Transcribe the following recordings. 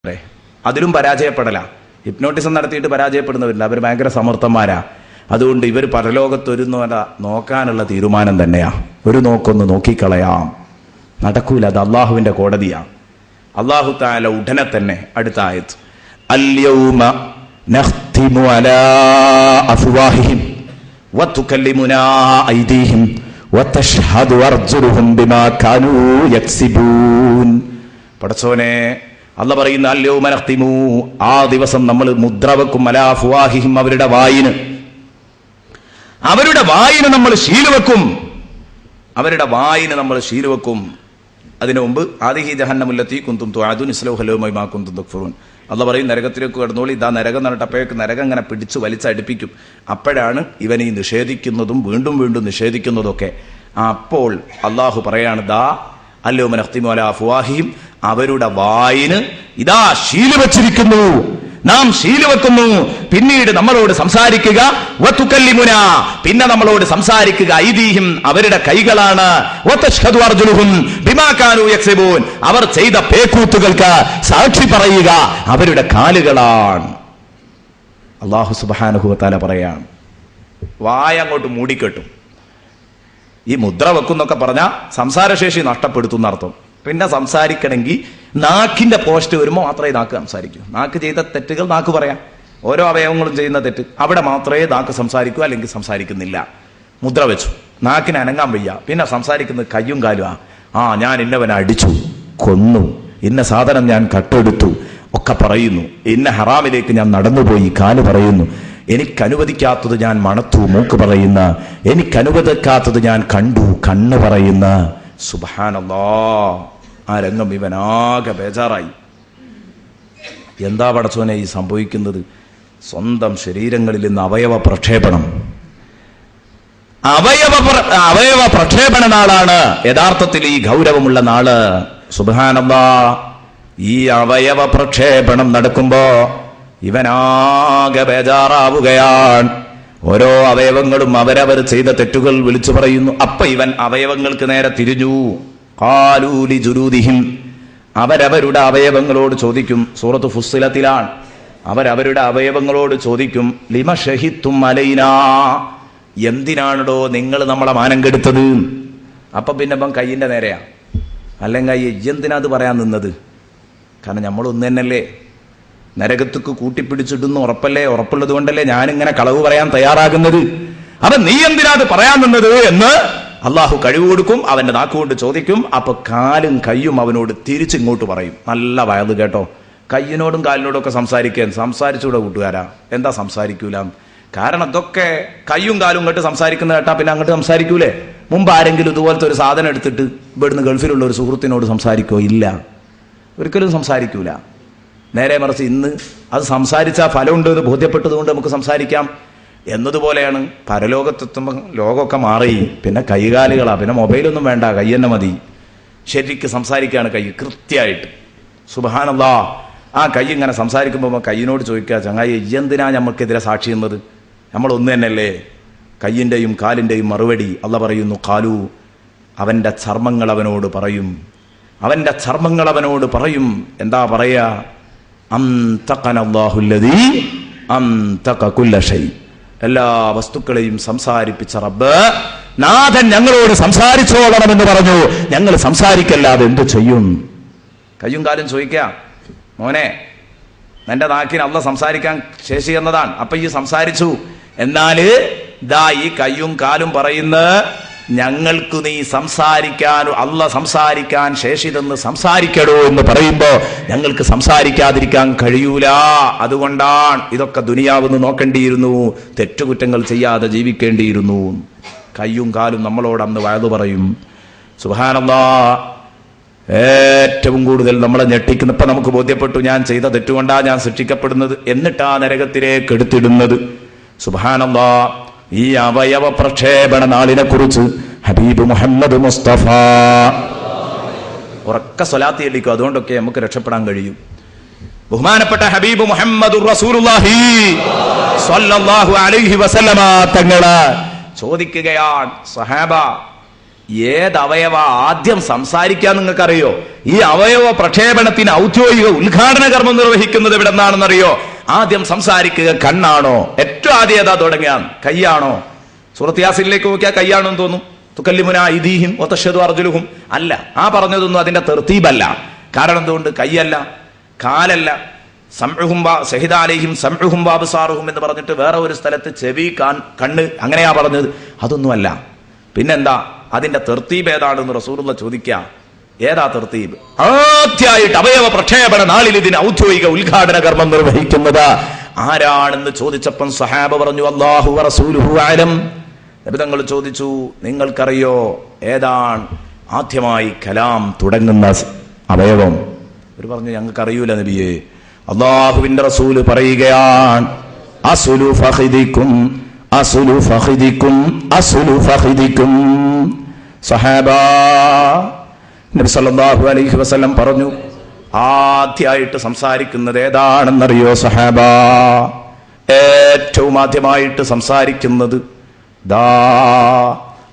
അതിലും പരാജയപ്പെടല. ഹിപ്നോട്ടിസം നടത്തിയിട്ട് പരാജയപ്പെടുന്നവരില്ല, അവർ ഭയങ്കര സമർത്ഥന്മാരാ. അതുകൊണ്ട് ഇവർ പരലോകത്തൊരുന്നവര നോക്കാനുള്ള തീരുമാനം തന്നെയാ. ഒരു നോക്കൊന്ന് നോക്കിക്കളയാം, നടക്കൂല. അത് അള്ളാഹുവിന്റെ കോടതിയാണ്. അള്ളാഹു തആല ഉടനെ തന്നെ അടുത്ത ആയത്ത് അൽയൗമ നഖ്തിമു അലാ അഫ്വാഹിഹിം വതുകല്ലിമുനാ ഐദീഹിം വതശ്ഹദു അർജുലുഹും ബിമാ കാനൂ യക്സിബൂൻ. പടച്ചോനെ, അല്ലാഹു പറയുന്ന അൽയൗമ നഖ്തിമു, ആ ദിവസം നമ്മൾ മുദ്ര വെക്കും, അലാ അഫ്വാഹിഹിം, അവരുടെ വായിന് നമ്മൾ ശീലുവെക്കും, അവരുടെ വായിന് നമ്മൾ ശീലുവെക്കും. അതിനു മുമ്പ് ആദിഹി ജഹന്നമുല്ലത്തി കുന്തും തുഅദുൻ ഇസ്ലൗഹ ബിമാ കുന്തും തക്ഫുറൂൻ. അല്ലാഹു പറയും, നരകത്തിലേക്ക് കടന്നോളി, ഇതാ നരകം എന്നിട്ട് അപ്പോഴേക്ക് നരകം ഇങ്ങനെ പിടിച്ച് വലിച്ചടിപ്പിക്കും. അപ്പോഴാണ് ഇവൻ ഈ നിഷേധിക്കുന്നതും വീണ്ടും വീണ്ടും നിഷേധിക്കുന്നതൊക്കെ. അപ്പോൾ അള്ളാഹു പറയാണ്, ദാ അൽയൗമ നഖ്തിമു അലാ അഫ്വാഹിഹിം, അവരുടെ വായിന് ഇതാ ശീല വെച്ചിരിക്കുന്നു, നാം ശീല വെക്കുന്നു. പിന്നീട് നമ്മളോട് സംസാരിക്കുക, വതുകല്ലിമുനാ, പിന്നെ നമ്മളോട് സംസാരിക്കുക ഐദീഹിം, അവരുടെ കൈകളാണ്, വതശ്ഹദു അർജുലുഹും ബിമാ കാനൂ യക്സിബൂൻ, അവർ ചെയ്ത പേക്കൂത്തുകൾക്ക് സാക്ഷി പറയുക അവരുടെ കാലുകളാണ്. അല്ലാഹു സുബ്ഹാനഹു വ തആല പറയാണ്, വായ അങ്ങോട്ട് മൂടിക്കെട്ടും. ഈ മുദ്ര വെക്കുന്നൊക്കെ പറഞ്ഞാൽ സംസാരശേഷി നഷ്ടപ്പെടുത്തുന്ന അർത്ഥം. പിന്നെ സംസാരിക്കണമെങ്കിൽ നാക്കിന്റെ പോസ്റ്റ് വരുമ്പോൾ മാത്രമേ നാക്ക് സംസാരിക്കൂ. നാക്ക് ചെയ്ത തെറ്റുകൾ നാക്ക് പറയാം, ഓരോ അവയവങ്ങളും ചെയ്യുന്ന തെറ്റ്, അവിടെ മാത്രമേ നാക്ക് സംസാരിക്കൂ, അല്ലെങ്കിൽ സംസാരിക്കുന്നില്ല. മുദ്ര വെച്ചു, നാക്കിന് അനങ്ങാൻ വയ്യ, പിന്നെ സംസാരിക്കുന്നത് കയ്യും കാലും. ഞാൻ ഇന്നവനെ അടിച്ചു, കൊന്നു, ഇന്ന സാധനം ഞാൻ കട്ടെടുത്തു ഒക്കെ പറയുന്നു, ഇന്ന ഹറാമിലേക്ക് ഞാൻ നടന്നുപോയി കാല് പറയുന്നു, എനിക്കനുവദിക്കാത്തത് ഞാൻ മണത്തു മൂക്ക് പറയുന്ന, എനിക്കനുവദിക്കാത്തത് ഞാൻ കണ്ടു കണ്ണ് പറയുന്ന. സുബ്ഹാനല്ലാഹ്, ആ രംഗം ഇവനാകെ ബേജാറായി. എന്താ പടച്ചോനെ ഈ സംഭവിക്കുന്നത്? സ്വന്തം ശരീരങ്ങളിൽ നിന്ന് അവയവ പ്രക്ഷേപണം നാളാണ് യഥാർത്ഥത്തിൽ ഈ ഗൗരവമുള്ള നാള്. സുബ്ഹാനല്ലാഹ്, ഈ അവയവ പ്രക്ഷേപണം നടക്കുമ്പോ ഇവനാകെ ബേജാറാവുകയാണ്. ഓരോ അവയവങ്ങളും അവരവർ ചെയ്ത തെറ്റുകൾ വിളിച്ചു പറയുന്നു. അപ്പൊ ഇവൻ അവയവങ്ങൾക്ക് നേരെ തിരിഞ്ഞു. ഖാലൂ ലിജുലൂദിഹിം, അവരവരുടെ അവയവങ്ങളോട് ചോദിക്കും. സൂറത്ത് ഫുസ്സിലത്തിലാണ്. അവരവരുടെ അവയവങ്ങളോട് ചോദിക്കും, ലിമ ഷഹിത്തും അലൈനാ, എന്തിനാണോ നിങ്ങൾ നമ്മളെ മാനം കെടുത്തത്? അപ്പൊ പിന്നെ ഇപ്പം കയ്യിന്റെ നേരെയാ, അല്ലെങ്കിൽ എന്തിനാ അത് പറയാൻ നിന്നത്? കാരണം നമ്മളൊന്നു തന്നെയല്ലേ, നരകത്തുക്ക് കൂട്ടിപ്പിടിച്ചിടുന്ന ഉറപ്പല്ലേ, ഉറപ്പുള്ളത് കൊണ്ടല്ലേ ഞാനിങ്ങനെ കളവ് പറയാൻ തയ്യാറാകുന്നത്. അപ്പൊ നീ എന്തിനാ അത് പറയാൻ നിന്നത് എന്ന് അള്ളാഹു കഴിവ് കൊടുക്കും. അവന്റെ നാക്കുകൊണ്ട് ചോദിക്കും. അപ്പൊ കാലും കയ്യും അവനോട് തിരിച്ചിങ്ങോട്ട് പറയും. നല്ല വയത് കേട്ടോ, കയ്യിനോടും കാലിനോടും ഒക്കെ സംസാരിച്ചൂടെ കൂട്ടുകാരാ? എന്താ സംസാരിക്കൂല? കാരണം ഇതൊക്കെ കയ്യും കാലും ഇങ്ങോട്ട് സംസാരിക്കുന്ന കേട്ടാ പിന്നെ അങ്ങോട്ട് സംസാരിക്കൂലേ? മുമ്പ് ആരെങ്കിലും ഇതുപോലത്തെ ഒരു സാധനം എടുത്തിട്ട് ഇവിടുന്ന് ഗൾഫിലുള്ള ഒരു സുഹൃത്തിനോട് സംസാരിക്കോ? ഇല്ല, ഒരിക്കലും സംസാരിക്കൂല. നേരെ മറിച്ച് ഇന്ന് അത് സംസാരിച്ചാൽ ഫലമുണ്ട് എന്ന് ബോധ്യപ്പെട്ടതുകൊണ്ട് നമുക്ക് സംസാരിക്കാം എന്നതുപോലെയാണ്. പരലോകത്തെത്തുമ്പോൾ ലോകമൊക്കെ മാറി, പിന്നെ കൈകാലുകളാ, പിന്നെ മൊബൈലൊന്നും വേണ്ട, കൈ തന്നെ മതി. ശരിക്ക് സംസാരിക്കുകയാണ് കൈ കൃത്യമായിട്ട്. സുബ്ഹാനല്ലാഹ്, ആ കൈ ഇങ്ങനെ സംസാരിക്കുമ്പോൾ കയ്യിനോട് ചോദിക്കുക, ചങ്ങായി എന്തിനാ നമുക്കെതിരെ സാക്ഷി എന്നത്? നമ്മൾ ഒന്ന് തന്നെയല്ലേ? കയ്യിൻ്റെയും കാലിൻ്റെയും മറുപടി അല്ലാഹു പറയുന്നു, ഖാലു, അവന്റെ ചർമ്മങ്ങൾ അവനോട് പറയും, അവന്റെ ചർമ്മങ്ങൾ അവനോട് പറയും. എന്താ പറയാ? അംതഖനല്ലാഹുല്ലദീ അംതഖ കുല്ല ഷൈ, എല്ലാ വസ്തുക്കളെയും സംസാരിപ്പിച്ച റബ്ബ് നാഥൻ ഞങ്ങളോട് സംസാരിച്ചോളണമെന്ന് പറഞ്ഞു. ഞങ്ങൾ സംസാരിക്കല്ലാതെ എന്ത് ചെയ്യും? കയ്യും കാലും ചോദിക്കാം, മോനെ നിന്റെ നാക്കിന് അല്ലാഹു സംസാരിക്കാൻ ശേഷി എന്നതാണ്. അപ്പൊ ഈ സംസാരിച്ചു, എന്നാല് ദാ ഈ കയ്യും കാലും പറയുന്ന ഞങ്ങൾക്ക് നീ സംസാരിക്കാൻ, അല്ലാഹു സംസാരിക്കാൻ ശേഷി തന്ന് സംസാരിക്കടോ എന്ന് പറയുമ്പോ ഞങ്ങൾക്ക് സംസാരിക്കാതിരിക്കാൻ കഴിയൂല. അതുകൊണ്ടാണ് ഇതൊക്കെ ദുനിയാവെന്ന് നോക്കേണ്ടിയിരുന്നു, തെറ്റുകുറ്റങ്ങൾ ചെയ്യാതെ ജീവിക്കേണ്ടിയിരുന്നു. കയ്യും കാലും നമ്മളോട് അന്ന് വയത് പറയും. സുബ്ഹാനല്ലാഹ്, ഏറ്റവും കൂടുതൽ നമ്മളെ ഞെട്ടിക്കുന്ന, ഇപ്പൊ നമുക്ക് ബോധ്യപ്പെട്ടു ഞാൻ ചെയ്ത തെറ്റുകൊണ്ടാ ഞാൻ ശിക്ഷിക്കപ്പെടുന്നത്, എന്നിട്ടാ നരകത്തിലേക്ക് എടുത്തിടുന്നത്. സുബ്ഹാനല്ലാഹ്, ഈ അവയവ പ്രക്ഷേപണ നാളിനെ കുറിച്ച് ഹബീബ് മുഹമ്മദ് മുസ്തഫ ഉറക്ക സ്വലാത്ത് ചൊല്ലിക്കും, അതുകൊണ്ടൊക്കെ നമുക്ക് രക്ഷപ്പെടാൻ കഴിയും. ബഹുമാനപ്പെട്ട ഹബീബ് മുഹമ്മദുർ റസൂലുള്ളാഹി സ്വല്ലല്ലാഹു അലൈഹി വസല്ലമ തങ്ങള് ചോദിക്കുകയാണ്, സഹാബ ഏതവയവ ആദ്യം സംസാരിക്കാൻ നിങ്ങൾക്കറിയോ? ഈ അവയവ പ്രക്ഷേപണത്തിന് ഔദ്യോഗിക ഉദ്ഘാടന കർമ്മം നിർവഹിക്കുന്നത് എവിടെ നിന്നാണെന്നറിയോ? ആദ്യം സംസാരിക്കുക കണ്ണാണോ? ഏറ്റവും ആദ്യം ഏതാ തുടങ്ങിയ? കയ്യാണോ? സൂറത്ത് യാസീനിലേക്ക് നോക്കിയാൽ കയ്യാണെന്ന് തോന്നും. തുകല്ലിമുന ഐദീഹിം വതശ്ഹദു അർജുലുഹും. അല്ല, ആ പറഞ്ഞതൊന്നും അതിന്റെ തർത്തീബല്ല. കാരണം എന്തുകൊണ്ട്? കയ്യല്ല, കാലല്ല. സംഉഹും ശഹിദ അലൈഹിം സംഉഹും വഅബ്സാറുഹും എന്ന് പറഞ്ഞിട്ട് വേറെ ഒരു സ്ഥലത്ത് ചെവി, കണ്ണ്, അങ്ങനെയാ പറഞ്ഞത്. അതൊന്നുമല്ല. പിന്നെന്താ അതിന്റെ തർത്തീബ് ഏതാണെന്ന് റസൂലുള്ളാഹി ചോദിക്കുക. ഏതാ തർത്തീബ്? ആദ്യമായിട്ട് അവയവ പ്രക്ഷേപണ നാളിൽ ഇതിന് ഔദ്യോഗിക ഉദ്ഘാടന കർമ്മം നിർവഹിക്കുന്നത് ആരാണെന്ന് ചോദിച്ചപ്പം സഹാബ പറഞ്ഞു, അല്ലാഹു വറസൂലുഹു അലം. നബി തങ്ങൾ ചോദിച്ചു, നിങ്ങൾക്കറിയോ ഏതാണ് ആദ്യമായി കലാം തുടങ്ങുന്ന അവയവം? അവർ പറഞ്ഞു, ഞങ്ങൾക്ക് അറിയൂല നബിയെ. അല്ലാഹുവിന്റെ റസൂല് പറയുകയാണ്, അസ്ലു ഫഖിദിക്കും അസ്ലു ഫഖിദിക്കും അസ്ലു ഫഖിദിക്കും. സഹാബ നബി സല്ലല്ലാഹു അലൈഹി വസല്ലം പറഞ്ഞു, ആദ്യമായിട്ട് സംസാരിക്കുന്നത് ഏതാണെന്നറിയോ സഹാബ? ഏറ്റവും ആദ്യമായിട്ട് സംസാരിക്കുന്നത് ദാ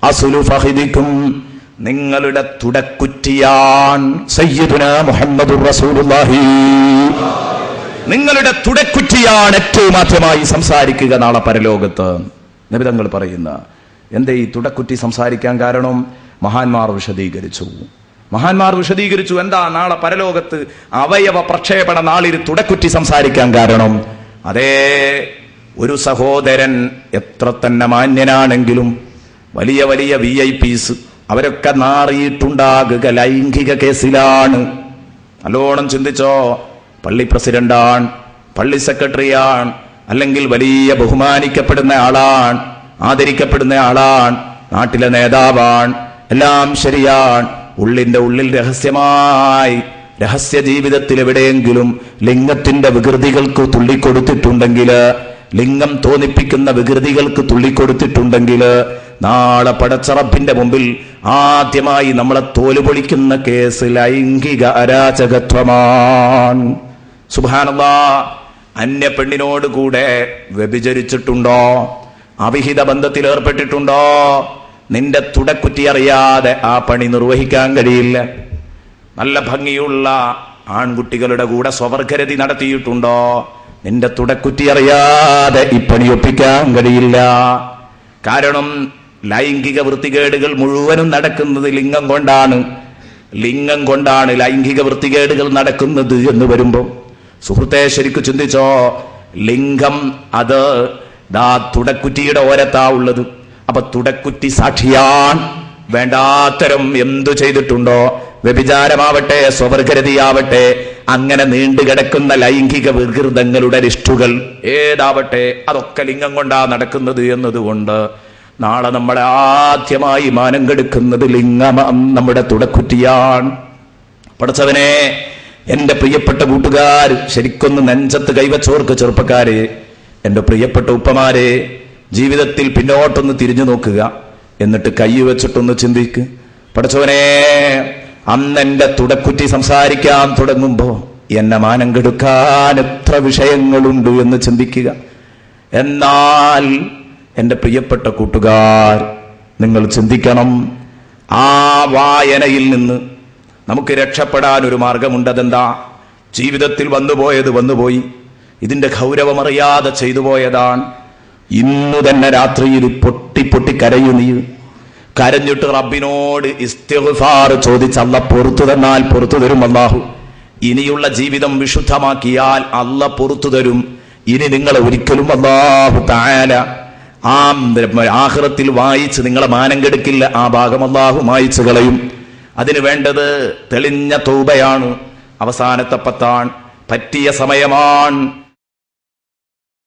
അസ്ലു ഫഖിദിക്കും, നിങ്ങളുടെ തുടക്കുറ്റിയാൻ. സയ്യിദുനാ മുഹമ്മദുർ റസൂലുള്ളാഹി, നിങ്ങളുടെ തുടക്കുറ്റിയാണ് ഏറ്റവും ആദ്യമായി സംസാരിക്കുക നാളെ പരലോകത്ത്. നബി തങ്ങൾ പറയുന്ന എന്തേ ഈ തുടക്കുറ്റി സംസാരിക്കാൻ കാരണം? മഹാന്മാർ വിശദീകരിച്ചു. എന്താ നാളെ പരലോകത്ത് അവയവ പ്രക്ഷേപണ നാളിൽ തുടക്കുറ്റി സംസാരിക്കാൻ കാരണം? അതേ, ഒരു സഹോദരൻ എത്ര തന്നെ മാന്യനാണെങ്കിലും വലിയ വലിയ VIPs അവരൊക്കെ നാറിയിട്ടുണ്ടാകുക ലൈംഗിക കേസിലാണ്. നല്ലോണം ചിന്തിച്ചോ. പള്ളി പ്രസിഡന്റാണ്, പള്ളി സെക്രട്ടറിയാണ്, അല്ലെങ്കിൽ വലിയ ബഹുമാനിക്കപ്പെടുന്ന ആളാണ്, ആദരിക്കപ്പെടുന്ന ആളാണ്, നാട്ടിലെ നേതാവാണ്, എല്ലാം ശരിയാണ്. ഉള്ളിന്റെ ഉള്ളിൽ രഹസ്യ ജീവിതത്തിൽ എവിടെയെങ്കിലും ലിംഗത്തിന്റെ വികൃതികൾക്ക് തുള്ളിക്കൊടുത്തിട്ടുണ്ടെങ്കിൽ, ലിംഗം തോന്നിപ്പിക്കുന്ന വികൃതികൾക്ക് തുള്ളിക്കൊടുത്തിട്ടുണ്ടെങ്കിൽ, നാളെ പടച്ച റബ്ബിന്റെ മുമ്പിൽ ആദ്യമായി നമ്മളെ തോല് പൊളിക്കുന്ന കേസ് ലൈംഗിക അരാജകത്വമാണ്. സുബ്ഹാനല്ലാഹ്. അന്യ പെണ്ണിനോട് കൂടെ വ്യഭിചരിച്ചിട്ടുണ്ടോ? അവിഹിത ബന്ധത്തിൽ ഏർപ്പെട്ടിട്ടുണ്ടോ? നിന്റെ തുടക്കുറ്റി അറിയാതെ ആ പണി നിർവഹിക്കാൻ കഴിയില്ല. നല്ല ഭംഗിയുള്ള ആൺകുട്ടികളുടെ കൂടെ സ്വവർഗരതി നടത്തിയിട്ടുണ്ടോ? നിന്റെ തുടക്കുറ്റി അറിയാതെ ഈ പണി ഒപ്പിക്കാൻ കഴിയില്ല. കാരണം ലൈംഗിക വൃത്തികേടുകൾ മുഴുവനും നടക്കുന്നത് ലിംഗം കൊണ്ടാണ് ലൈംഗിക വൃത്തികേടുകൾ നടക്കുന്നത് എന്ന് വരുമ്പോ സുഹൃത്തെ ശരിക്കു ചിന്തിച്ചോ. ലിംഗം അത് തുടക്കുറ്റിയുടെ ഓരത്താ ഉള്ളത്. അപ്പൊ തുടക്കുറ്റി സാക്ഷിയാൻ. വേണ്ടാത്തരം എന്തു ചെയ്തിട്ടുണ്ടോ? വ്യഭിചാരമാവട്ടെ, സ്വവർഗരതിയാവട്ടെ, അങ്ങനെ നീണ്ടുകിടക്കുന്ന ലൈംഗിക വികൃതങ്ങളുടെ ലിസ്റ്റുകൾ ഏതാവട്ടെ, അതൊക്കെ ലിംഗം കൊണ്ടാ നടക്കുന്നത് എന്നതുകൊണ്ട് നാളെ നമ്മളെ ആദ്യമായി മാനം കെടുക്കുന്നത് ലിംഗം, നമ്മുടെ തുടക്കുറ്റിയാണ്. പഠിച്ചവനെ, എന്റെ പ്രിയപ്പെട്ട കൂട്ടുകാർ, ശരിക്കൊന്ന് നെഞ്ചത്ത് കൈവച്ചോർക്ക് ചെറുപ്പക്കാരെ, എന്റെ പ്രിയപ്പെട്ട ഉപ്പമാരെ, ജീവിതത്തിൽ പിന്നോട്ടൊന്ന് തിരിഞ്ഞു നോക്കുക. എന്നിട്ട് കൈ വെച്ചിട്ടൊന്ന് ചിന്തിക്ക്. പഠിച്ചവനെ, അന്നെന്റെ തുടക്കുറ്റി സംസാരിക്കാൻ തുടങ്ങുമ്പോ എന്നെ മാനം കെടുക്കാൻ എത്ര വിഷയങ്ങളുണ്ട് എന്ന് ചിന്തിക്കുക. എന്നാൽ എന്റെ പ്രിയപ്പെട്ട കൂട്ടുകാർ, നിങ്ങൾ ചിന്തിക്കണം, ആ വായനയിൽ നിന്ന് നമുക്ക് രക്ഷപ്പെടാൻ ഒരു മാർഗമുണ്ട്. അതെന്താ? ജീവിതത്തിൽ വന്നുപോയി, ഇതിന്റെ ഗൗരവമറിയാതെ ചെയ്തു പോയതാണ്. ഇന്നു തന്നെ രാത്രിയിൽ പൊട്ടി കരയൂ. നീ കരഞ്ഞിട്ട് റബ്ബിനോട് ഇസ്തിഗ്ഫാർ ചോദിച്ച് അല്ലാഹ് പുറത്തു തന്നാൽ പുറത്തു തരും. അല്ലാഹു ഇനിയുള്ള ജീവിതം വിശുദ്ധമാക്കിയാൽ അല്ലാഹ് പുറത്തു തരും. ഇനി നിങ്ങളെ ഒരിക്കലും അല്ലാഹു തആല ആഖിറത്തിൽ വായിച്ച് നിങ്ങളെ മാനം കെടുക്കില്ല. ആ ഭാഗം അല്ലാഹു മായിച്ചു കളയും. അതിന് വേണ്ടത് തെളിഞ്ഞ തൗബയാണ്. അവസാനത്തെ പറ്റാൻ പറ്റിയ സമയമാണ്.